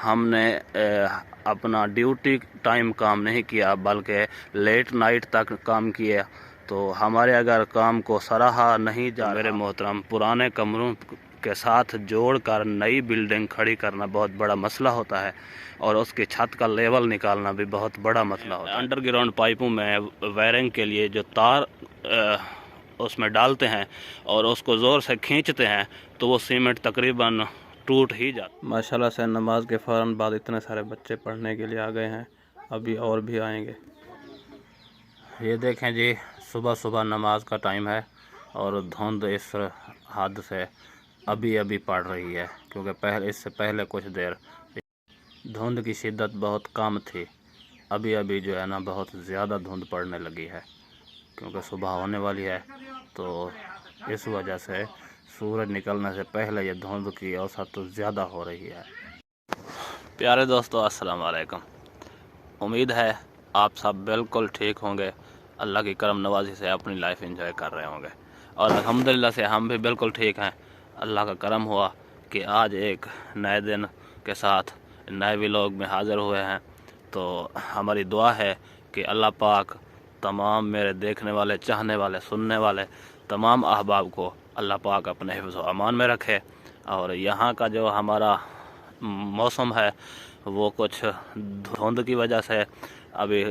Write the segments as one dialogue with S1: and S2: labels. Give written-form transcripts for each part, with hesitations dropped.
S1: ہم نے اپنا ڈیوٹی ٹائم کام نہیں کیا بلکہ لیٹ نائٹ تک کام کیا، تو ہمارے اگر کام کو سراہا نہیں جا میرے محترم، پرانے کمروں کے ساتھ جوڑ کر نئی بلڈنگ کھڑی کرنا بہت بڑا مسئلہ ہوتا ہے، اور اس کی چھت کا لیول نکالنا بھی بہت بڑا مسئلہ ہوتا ہے۔ انڈر گراؤنڈ پائپوں میں وائرنگ کے لیے جو تار اس میں ڈالتے ہیں اور اس کو زور سے کھینچتے ہیں تو وہ سیمنٹ تقریباً ٹوٹ ہی جاتا۔ ماشاءاللہ سے نماز کے فوراً بعد اتنے سارے بچے پڑھنے کے لیے آ گئے ہیں، ابھی اور بھی آئیں گے۔ یہ دیکھیں جی، صبح صبح نماز کا ٹائم ہے اور دھند اس حد سے ابھی پڑ رہی ہے، کیونکہ اس سے پہلے کچھ دیر دھند کی شدت بہت کم تھی، ابھی جو ہے نا بہت زیادہ دھند پڑنے لگی ہے، کیونکہ صبح ہونے والی ہے، تو اس وجہ سے سورج نکلنے سے پہلے یہ دھند کی اوسط زیادہ ہو رہی ہے۔ پیارے دوستو، السلام علیکم۔ امید ہے آپ سب بالکل ٹھیک ہوں گے، اللہ کی کرم نوازی سے اپنی لائف انجوائے کر رہے ہوں گے، اور الحمدللہ سے ہم بھی بالکل ٹھیک ہیں۔ اللہ کا کرم ہوا کہ آج ایک نئے دن کے ساتھ نئے ولاگ میں حاضر ہوئے ہیں، تو ہماری دعا ہے کہ اللہ پاک تمام میرے دیکھنے والے، چاہنے والے، سننے والے تمام احباب کو اللہ پاک اپنے حفظ و امان میں رکھے، اور یہاں کا جو ہمارا موسم ہے وہ کچھ دھند کی وجہ سے ابھی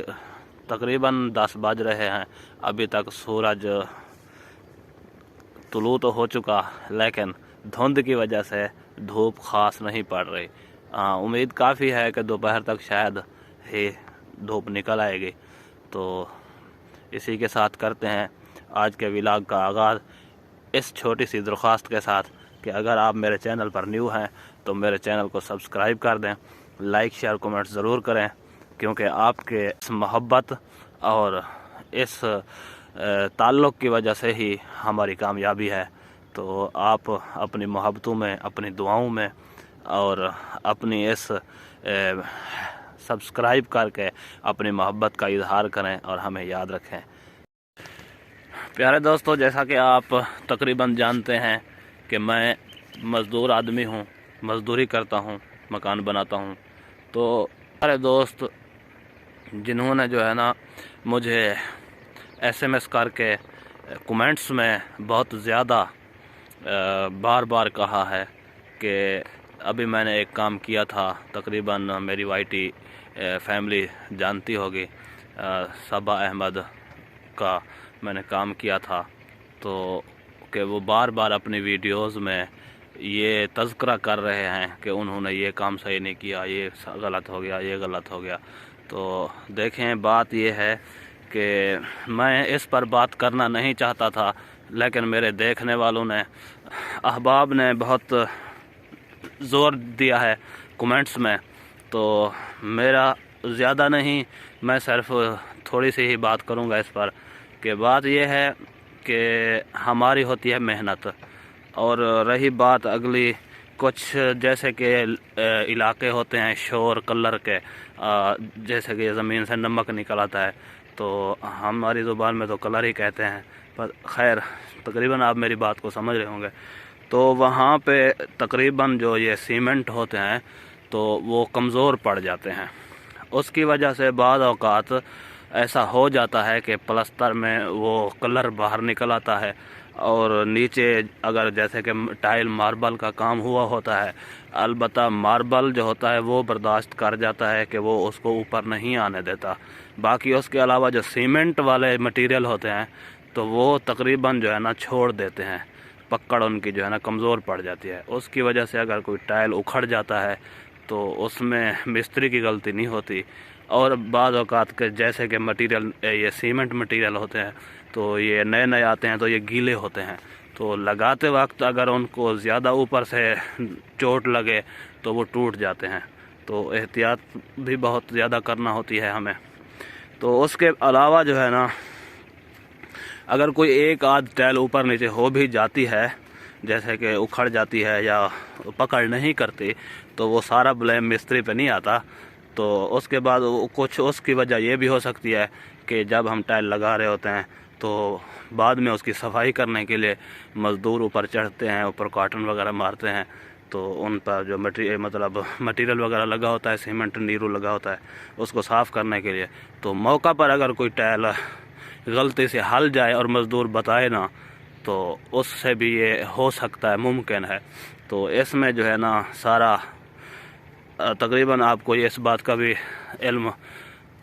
S1: تقریباً 10 بج رہے ہیں، ابھی تک سورج طلوع تو ہو چکا، لیکن دھند کی وجہ سے دھوپ خاص نہیں پڑ رہی۔ امید کافی ہے کہ دوپہر تک شاید ہی دھوپ نکل آئے گی، تو اسی کے ساتھ کرتے ہیں آج کے ولاگ کا آغاز، اس چھوٹی سی درخواست کے ساتھ کہ اگر آپ میرے چینل پر نیو ہیں تو میرے چینل کو سبسکرائب کر دیں، لائک شیئر کومنٹ ضرور کریں، کیونکہ آپ کے اس محبت اور اس تعلق کی وجہ سے ہی ہماری کامیابی ہے۔ تو آپ اپنی محبتوں میں، اپنی دعاؤں میں اور اپنی اس سبسکرائب کر کے اپنی محبت کا اظہار کریں اور ہمیں یاد رکھیں۔ پیارے دوستو، جیسا کہ آپ تقریباً جانتے ہیں کہ میں مزدور آدمی ہوں، مزدوری کرتا ہوں، مکان بناتا ہوں، تو سارے دوست جنہوں نے جو ہے نا مجھے SMS کر کے کومنٹس میں بہت زیادہ بار کہا ہے کہ ابھی میں نے ایک کام کیا تھا، تقریباً میری YT فیملی جانتی ہوگی، صبا احمد کا میں نے کام کیا تھا، تو کہ وہ بار اپنی ویڈیوز میں یہ تذکرہ کر رہے ہیں کہ انہوں نے یہ کام صحیح نہیں کیا، یہ غلط ہو گیا، یہ غلط ہو گیا۔ تو دیکھیں، بات یہ ہے کہ میں اس پر بات کرنا نہیں چاہتا تھا، لیکن میرے دیکھنے والوں نے، احباب نے بہت زور دیا ہے کومنٹس میں، تو میرا زیادہ نہیں، میں صرف تھوڑی سی ہی بات کروں گا اس پر، کہ بات یہ ہے کہ ہماری ہوتی ہے محنت، اور رہی بات اگلی کچھ جیسے کہ علاقے ہوتے ہیں شور کلر کے، جیسے کہ زمین سے نمک نکل آتا ہے، تو ہماری زبان میں تو کلر ہی کہتے ہیں، پر خیر تقریباً آپ میری بات کو سمجھ رہے ہوں گے۔ تو وہاں پہ تقریباً جو یہ سیمنٹ ہوتے ہیں تو وہ کمزور پڑ جاتے ہیں، اس کی وجہ سے بعض اوقات ایسا ہو جاتا ہے کہ پلستر میں وہ کلر باہر نکل آتا ہے، اور نیچے اگر جیسے کہ ٹائل ماربل کا کام ہوا ہوتا ہے، البتہ ماربل جو ہوتا ہے وہ برداشت کر جاتا ہے کہ وہ اس کو اوپر نہیں آنے دیتا، باقی اس کے علاوہ جو سیمنٹ والے مٹیریل ہوتے ہیں تو وہ تقریباً جو ہے نا چھوڑ دیتے ہیں، پکڑ ان کی جو ہے نا کمزور پڑ جاتی ہے، اس کی وجہ سے اگر کوئی ٹائل اکھڑ جاتا ہے تو اس میں مستری کی غلطی نہیں ہوتی، اور بعض اوقات کے جیسے کہ مٹیریل، یہ سیمنٹ مٹیریل ہوتے ہیں تو یہ نئے آتے ہیں تو یہ گیلے ہوتے ہیں، تو لگاتے وقت اگر ان کو زیادہ اوپر سے چوٹ لگے تو وہ ٹوٹ جاتے ہیں، تو احتیاط بھی بہت زیادہ کرنا ہوتی ہے ہمیں۔ تو اس کے علاوہ جو ہے نا اگر کوئی ایک آدھ ٹائل اوپر نیچے ہو بھی جاتی ہے، جیسے کہ اکھڑ جاتی ہے یا پکڑ نہیں کرتی، تو وہ سارا بلیم مستری پہ نہیں آتا، تو اس کے بعد کچھ اس کی وجہ یہ بھی ہو سکتی ہے کہ جب ہم ٹائل لگا رہے ہوتے ہیں تو بعد میں اس کی صفائی کرنے کے لیے مزدور اوپر چڑھتے ہیں، اوپر کاٹن وغیرہ مارتے ہیں، تو ان پر جو مٹیریل وغیرہ لگا ہوتا ہے، سیمنٹ نیرو لگا ہوتا ہے اس کو صاف کرنے کے لیے، تو موقع پر اگر کوئی ٹائل غلطی سے ہل جائے اور مزدور بتائے نا تو اس سے بھی یہ ہو سکتا ہے، ممکن ہے۔ تو اس میں جو ہے نا سارا تقریباً آپ کو اس بات کا بھی علم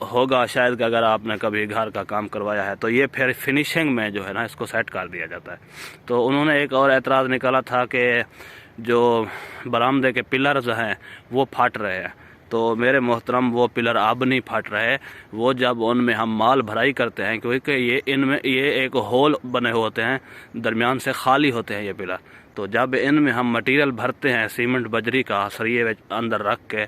S1: ہوگا شاید کہ اگر آپ نے کبھی گھر کا کام کروایا ہے تو یہ پھر فنیشنگ میں جو ہے نا اس کو سیٹ کر دیا جاتا ہے۔ تو انہوں نے ایک اور اعتراض نکالا تھا کہ جو برآمدے کے پلرز ہیں وہ پھٹ رہے ہیں، تو میرے محترم وہ پلر اب نہیں پھٹ رہے، وہ جب ان میں ہم مال بھرائی کرتے ہیں، کیونکہ یہ ایک ہول بنے ہوتے ہیں، درمیان سے خالی ہوتے ہیں یہ پلر، تو جب ان میں ہم مٹیریل بھرتے ہیں سیمنٹ بجری کا سریے اندر رکھ کے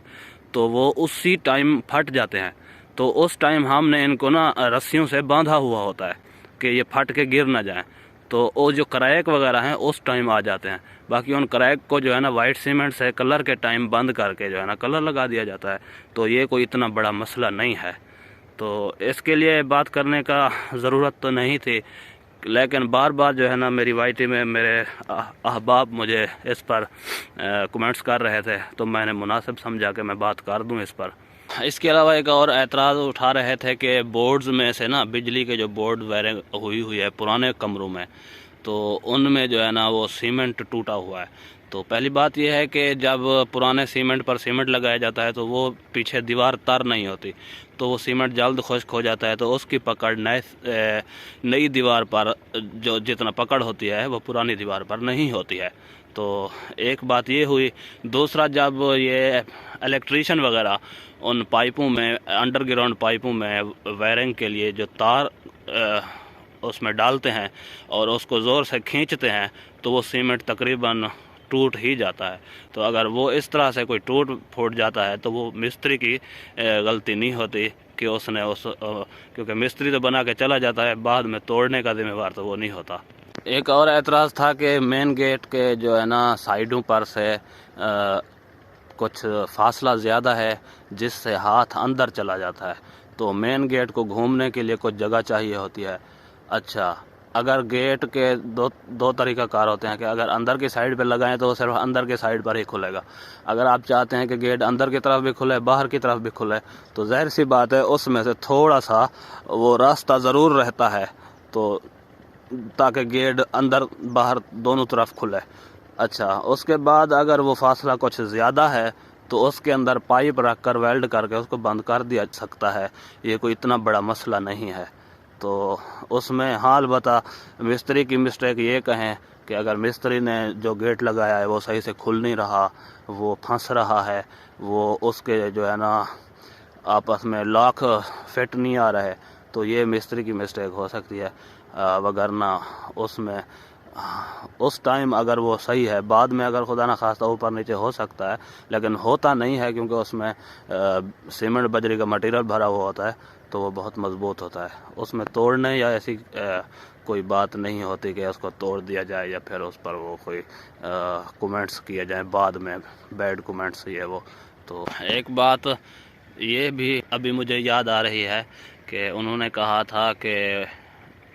S1: تو وہ اسی ٹائم پھٹ جاتے ہیں۔ تو اس ٹائم ہم نے ان کو نا رسیوں سے باندھا ہوا ہوتا ہے کہ یہ پھٹ کے گر نہ جائیں، تو وہ جو کریک وغیرہ ہیں اس ٹائم آ جاتے ہیں۔ باقی ان کریک کو جو ہے نا وائٹ سیمنٹ سے کلر کے ٹائم بند کر کے جو ہے نا کلر لگا دیا جاتا ہے، تو یہ کوئی اتنا بڑا مسئلہ نہیں ہے، تو اس کے لیے بات کرنے کا ضرورت تو نہیں تھی، لیکن بار بار جو ہے نا میری وائی ٹی میں میرے احباب مجھے اس پر کمنٹس کر رہے تھے، تو میں نے مناسب سمجھا کہ میں بات کر دوں اس پر۔ اس کے علاوہ ایک اور اعتراض اٹھا رہے تھے کہ بورڈز میں سے نا بجلی کے جو بورڈ وائرنگ ہوئی ہے پرانے کمروں میں، تو ان میں جو ہے نا وہ سیمنٹ ٹوٹا ہوا ہے۔ تو پہلی بات یہ ہے کہ جب پرانے سیمنٹ پر سیمنٹ لگایا جاتا ہے تو وہ پیچھے دیوار تر نہیں ہوتی، تو وہ سیمنٹ جلد خشک ہو جاتا ہے، تو اس کی پکڑ نئی دیوار پر جو جتنا پکڑ ہوتی ہے وہ پرانی دیوار پر نہیں ہوتی ہے۔ تو ایک بات یہ ہوئی۔ دوسرا، جب یہ الیکٹریشین وغیرہ ان پائپوں میں انڈر گراؤنڈ پائپوں میں وائرنگ کے لیے جو تار اس میں ڈالتے ہیں اور اس کو زور سے کھینچتے ہیں تو وہ سیمنٹ تقریباً ٹوٹ ہی جاتا ہے۔ تو اگر وہ اس طرح سے کوئی ٹوٹ پھوٹ جاتا ہے تو وہ مستری کی غلطی نہیں ہوتی کہ اس نے کیونکہ مستری تو بنا کے چلا جاتا ہے، بعد میں توڑنے کا ذمہ وار تو وہ نہیں ہوتا۔ ایک اور اعتراض تھا کہ مین گیٹ کے جو ہے نا سائیڈوں پر سے کچھ فاصلہ زیادہ ہے جس سے ہاتھ اندر چلا جاتا ہے، تو مین گیٹ کو گھومنے کے لیے کچھ جگہ چاہیے ہوتی ہے۔ اچھا، اگر گیٹ کے دو طریقہ کار ہوتے ہیں کہ اگر اندر کی سائیڈ پہ لگائیں تو وہ صرف اندر کی سائیڈ پر ہی کھلے گا، اگر آپ چاہتے ہیں کہ گیٹ اندر کی طرف بھی کھلے باہر کی طرف بھی کھلے تو ظاہر سی بات ہے اس میں سے تھوڑا سا وہ راستہ ضرور رہتا ہے تو تاکہ گیٹ اندر باہر دونوں طرف کھلے۔ اچھا، اس کے بعد اگر وہ فاصلہ کچھ زیادہ ہے تو اس کے اندر پائپ رکھ کر ویلڈ کر کے اس کو بند کر دیا سکتا ہے، یہ کوئی اتنا بڑا مسئلہ نہیں ہے۔ تو اس میں حال بتا مستری کی مسٹیک یہ کہیں کہ اگر مستری نے جو گیٹ لگایا ہے وہ صحیح سے کھل نہیں رہا، وہ پھنس رہا ہے، وہ اس کے جو ہے نا آپس میں لاک فٹ نہیں آ رہے، تو یہ مستری کی مسٹیک ہو سکتی ہے، وگرنہ اس میں اس ٹائم اگر وہ صحیح ہے، بعد میں اگر خدا نہ خواستہ اوپر نیچے ہو سکتا ہے، لیکن ہوتا نہیں ہے کیونکہ اس میں سیمنٹ بجری کا مٹیریل بھرا ہوا ہوتا ہے تو وہ بہت مضبوط ہوتا ہے، اس میں توڑنے یا ایسی کوئی بات نہیں ہوتی کہ اس کو توڑ دیا جائے یا پھر اس پر وہ کوئی کومنٹس کیے جائیں بعد میں، بیڈ کومنٹس یہ وہ۔ تو ایک بات یہ بھی ابھی مجھے یاد آ رہی ہے کہ انہوں نے کہا تھا کہ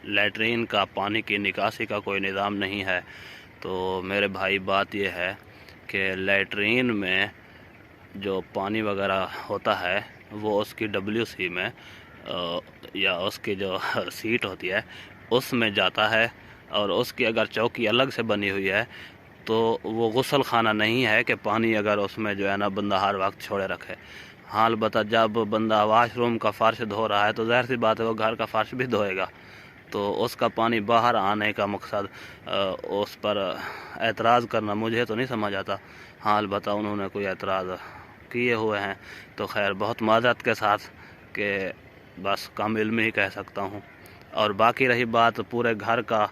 S1: لیٹرین کا پانی کی نکاسی کا کوئی نظام نہیں ہے، تو میرے بھائی بات یہ ہے کہ لیٹرین میں جو پانی وغیرہ ہوتا ہے وہ اس کی WC میں یا اس کی جو سیٹ ہوتی ہے اس میں جاتا ہے، اور اس کی اگر چوکی الگ سے بنی ہوئی ہے تو وہ غسل خانہ نہیں ہے کہ پانی اگر اس میں جو ہے نا بندہ ہر وقت چھوڑے رکھے۔ ہاں البتہ جب بندہ واش روم کا فرش دھو رہا ہے تو ظاہر سی بات ہے وہ گھر کا فرش بھی دھوئے گا، تو اس کا پانی باہر آنے کا مقصد اس پر اعتراض کرنا مجھے تو نہیں سمجھ آتا۔ ہاں البتہ انہوں نے کوئی اعتراض کیے ہوئے ہیں تو خیر بہت معذرت کے ساتھ کہ بس کم علمی ہی کہہ سکتا ہوں۔ اور باقی رہی بات پورے گھر کا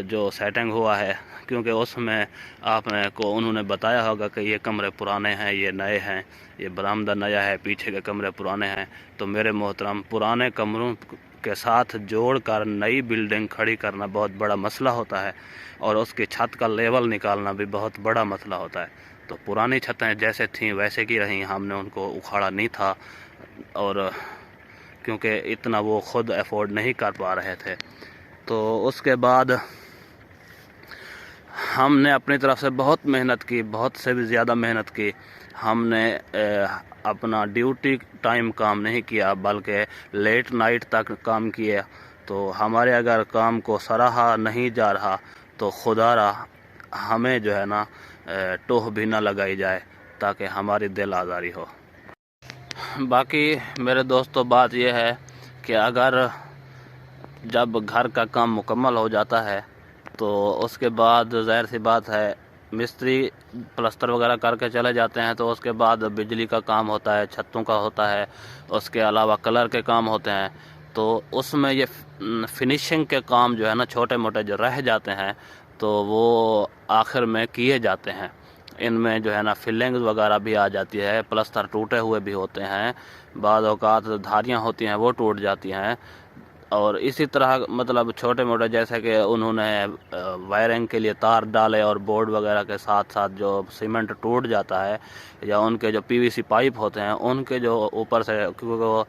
S1: جو سیٹنگ ہوا ہے، کیونکہ اس میں آپ نے کو انہوں نے بتایا ہوگا کہ یہ کمرے پرانے ہیں، یہ نئے ہیں، یہ برآمدہ نیا ہے، پیچھے کے کمرے پرانے ہیں، تو میرے محترم پرانے کمروں کے ساتھ جوڑ کر نئی بلڈنگ کھڑی کرنا بہت بڑا مسئلہ ہوتا ہے، اور اس کی چھت کا لیول نکالنا بھی بہت بڑا مسئلہ ہوتا ہے۔ تو پرانی چھتیں جیسے تھیں ویسے کی رہیں، ہم نے ان کو اکھاڑا نہیں تھا، اور کیونکہ اتنا وہ خود افورڈ نہیں کر پا رہے تھے۔ تو اس کے بعد ہم نے اپنی طرف سے بہت محنت کی، بہت سے بھی زیادہ محنت کی. ہم نے اپنا ڈیوٹی ٹائم کام نہیں کیا بلکہ لیٹ نائٹ تک کام کیا. تو ہمارے اگر کام کو سراہا نہیں جا رہا تو خدا را ہمیں جو ہے نا ٹوہ بھی نہ لگائی جائے تاکہ ہماری دل آزاری ہو. باقی میرے دوستو بات یہ ہے کہ اگر جب گھر کا کام مکمل ہو جاتا ہے تو اس کے بعد ظاہر سی بات ہے مستری پلستر وغیرہ کر کے چلے جاتے ہیں، تو اس کے بعد بجلی کا کام ہوتا ہے، چھتوں کا ہوتا ہے، اس کے علاوہ کلر کے کام ہوتے ہیں. تو اس میں یہ فنیشنگ کے کام جو ہے نا چھوٹے موٹے جو رہ جاتے ہیں تو وہ آخر میں کیے جاتے ہیں. ان میں جو ہے نا فلنگز وغیرہ بھی آ جاتی ہے، پلستر ٹوٹے ہوئے بھی ہوتے ہیں، بعض اوقات دھاریاں ہوتی ہیں وہ ٹوٹ جاتی ہیں. اور اسی طرح مطلب چھوٹے موٹے جیسے کہ انہوں نے وائرنگ کے لیے تار ڈالے اور بورڈ وغیرہ کے ساتھ ساتھ جو سیمنٹ ٹوٹ جاتا ہے یا ان کے جو PVC پائپ ہوتے ہیں ان کے جو اوپر سے کیونکہ وہ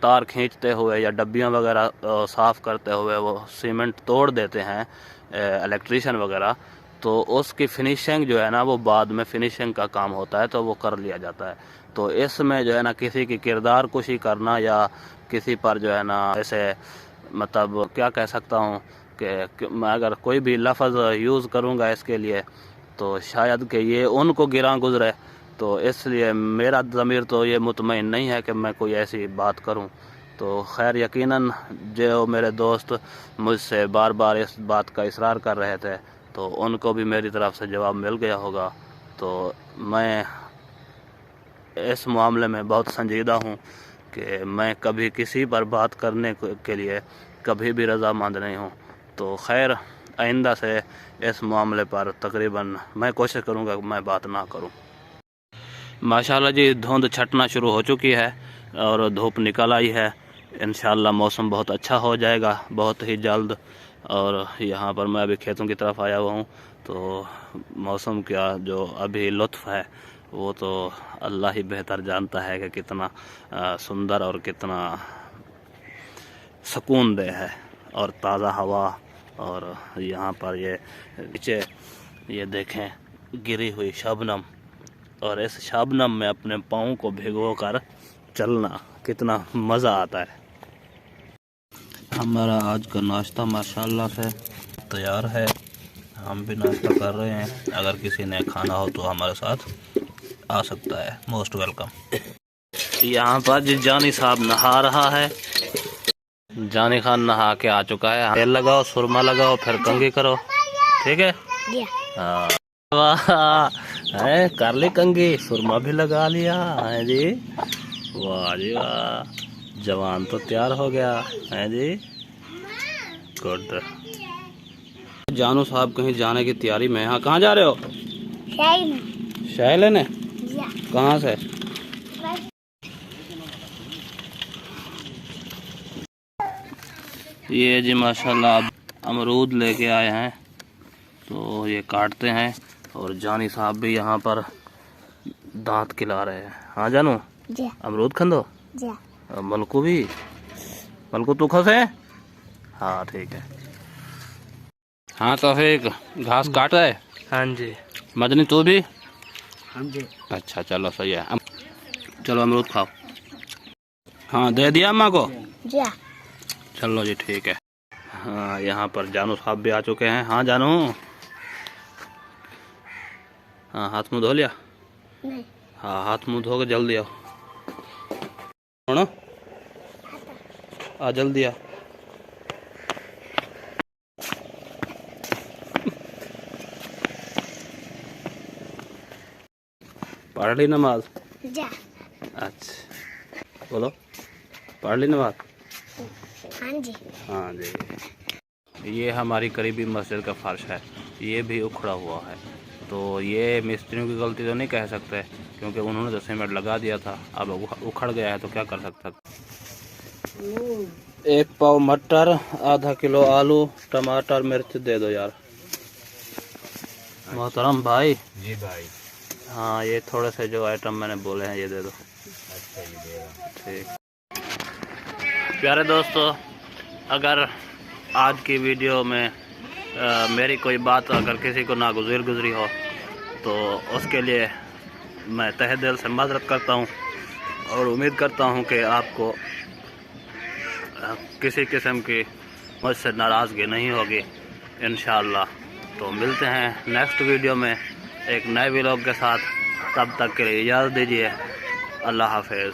S1: تار کھینچتے ہوئے یا ڈبیاں وغیرہ صاف کرتے ہوئے وہ سیمنٹ توڑ دیتے ہیں الیکٹریشین وغیرہ، تو اس کی فنیشنگ جو ہے نا وہ بعد میں فنیشنگ کا کام ہوتا ہے تو وہ کر لیا جاتا ہے. تو اس میں جو ہے نا کسی کی کردار کشی کرنا یا کسی پر جو ہے نا ایسے مطلب کیا کہہ سکتا ہوں کہ میں اگر کوئی بھی لفظ یوز کروں گا اس کے لیے تو شاید کہ یہ ان کو گراں گزرے، تو اس لیے میرا ضمیر تو یہ مطمئن نہیں ہے کہ میں کوئی ایسی بات کروں. تو خیر یقیناً جو میرے دوست مجھ سے بار بار اس بات کا اصرار کر رہے تھے تو ان کو بھی میری طرف سے جواب مل گیا ہوگا. تو میں اس معاملے میں بہت سنجیدہ ہوں کہ میں کبھی کسی پر بات کرنے کے لیے کبھی بھی رضامند نہیں ہوں. تو خیر آئندہ سے اس معاملے پر تقریباً میں کوشش کروں گا کہ میں بات نہ کروں. ماشاءاللہ جی دھند چھٹنا شروع ہو چکی ہے اور دھوپ نکل آئی ہے. انشاءاللہ موسم بہت اچھا ہو جائے گا بہت ہی جلد. اور یہاں پر میں ابھی کھیتوں کی طرف آیا ہوا ہوں تو موسم کا جو ابھی لطف ہے وہ تو اللہ ہی بہتر جانتا ہے کہ کتنا سندر اور کتنا سکون دہ ہے. اور تازہ ہوا، اور یہاں پر یہ نیچے یہ دیکھیں گری ہوئی شبنم، اور اس شبنم میں اپنے پاؤں کو بھگو کر چلنا کتنا مزہ آتا ہے. ہمارا آج کا ناشتہ ماشاءاللہ سے تیار ہے، ہم بھی ناشتہ کر رہے ہیں. اگر کسی نے کھانا ہو تو ہمارے ساتھ آ سکتا ہے، موسٹ ویلکم. یہاں پر جانی صاحب نہا رہا ہے. جانی خان نہا کے آ چکا ہے. تیل لگاؤ، سرما لگاؤ، پھر کنگھی کرو، ٹھیک ہے؟ ہاں کر لی کنگھی، سرما بھی لگا لیا ہے جی. واہ جی واہ، جوان تو تیار ہو گیا ہے جی. گڈ. جانو صاحب کہیں جانے کی تیاری میں. ہاں کہاں جا رہے ہو؟ شاہ لینے. کہاں سے؟ یہ جی ماشاءاللہ اب امرود لے کے آئے ہیں تو یہ کاٹتے ہیں. اور جانی صاحب بھی یہاں پر دانت کھلا رہے ہیں. ہاں جانو امرود کھندو ملکو بھی، ملکو تو کھسے. ہاں ٹھیک ہے. ہاں توفیق گھاس کاٹ رہے.
S2: ہاں جی.
S1: مدنی تو بھی.
S2: ہاں جی.
S1: اچھا چلو صحیح ہے. چلو امرود کھاؤ. ہاں دے دیا اماں کو. چلو جی ٹھیک ہے. ہاں یہاں پر جانو صاحب بھی آ چکے ہیں. ہاں جانو، ہاں ہاتھ منہ دھو لیا. ہاں ہاتھ منہ دھو کے جلدی آؤ. آ جلدی آ. پڑھ لی نماز؟ اچھا بولو، پڑھ لی نماز؟
S2: ہاں جی.
S1: ہاں جی. یہ ہماری قریبی مسجد کا فرش ہے، یہ بھی اکھڑا ہوا ہے. تو یہ مستریوں کی غلطی تو نہیں کہہ سکتے کیونکہ انہوں نے تو سیمنٹ لگا دیا تھا. اب اکھڑ گیا ہے تو کیا کر سکتا. 1 پاؤ مٹر، ½ کلو آلو، ٹماٹر، مرچ دے دو یار. محترم بھائی.
S3: جی بھائی.
S1: ہاں یہ تھوڑے سے جو آئٹم میں نے بولے ہیں یہ دے دو.
S3: اچھا جی دے رہا.
S1: ٹھیک. پیارے دوستو، اگر آج کی ویڈیو میں میری کوئی بات اگر کسی کو ناگزیر گزری ہو تو اس کے لیے میں تہ دل سے معذرت کرتا ہوں، اور امید کرتا ہوں کہ آپ کو کسی قسم کی مجھ سے ناراضگی نہیں ہوگی انشاءاللہ۔ تو ملتے ہیں نیکسٹ ویڈیو میں ایک نئے ولاگ کے ساتھ، تب تک کے لیے اجازت دیجیے، اللہ حافظ۔